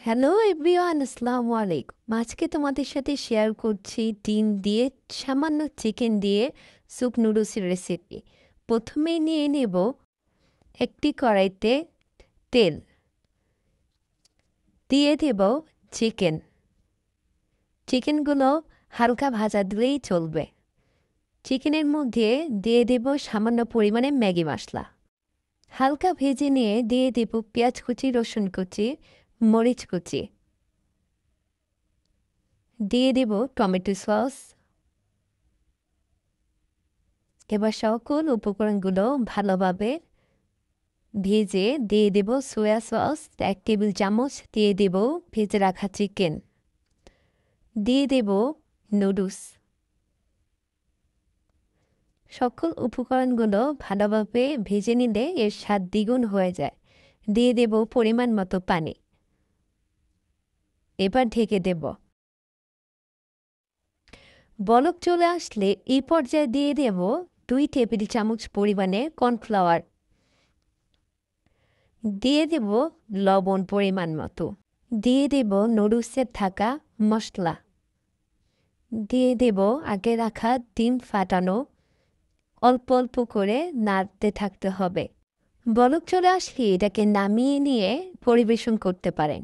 Hello everyone, আসসালামু আলাইকুম। আজকে তোমাদের সাথে শেয়ার করছি ডিম দিয়ে সামান্য চিকেন দিয়ে স্যুপ নুডলসের রেসিপি। প্রথমেই নিয়ে নেব একটি কড়াইতে তেল, দিয়ে দেব চিকেন। চিকেনগুলো হালকা ভাজা দিলেই চলবে। চিকেনের মধ্যে দিয়ে দেব সামান্য পরিমাণে ম্যাগি মশলা। হালকা ভেজে নিয়ে দিয়ে দেব পেঁয়াজ কুচি, রসুন কুচি, মরিচ কুচি, দিয়ে দেব টমেটো সস। এবার সকল উপকরণগুলো ভালোভাবে ভেজে দিয়ে দেব সোয়া সস 1 টেবিল চামচ, দিয়ে দেব ভেজে রাখা চিকেন, দিয়ে দেব নুডলস। সকল উপকরণগুলো ভালোভাবে ভেজে নিলে এর স্বাদ দ্বিগুণ হয়ে যায়। দিয়ে দেব পরিমাণ মতো পানি। এবার ঢেকে দেব। বলক চলে আসলে এই পর্যায়ে দিয়ে দেব 2 টেবিল চামচ পরিমাণে কর্নফ্লাওয়ার, দিয়ে দেব লবণ পরিমাণ মতো, দিয়ে দেব নুডলসের থাকা মশলা, দিয়ে দেব আগে রাখা ডিম ফাটানো। অল্প অল্প করে নাড়তে থাকতে হবে। বলক চলে আসলে এটাকে নামিয়ে নিয়ে পরিবেশন করতে পারেন।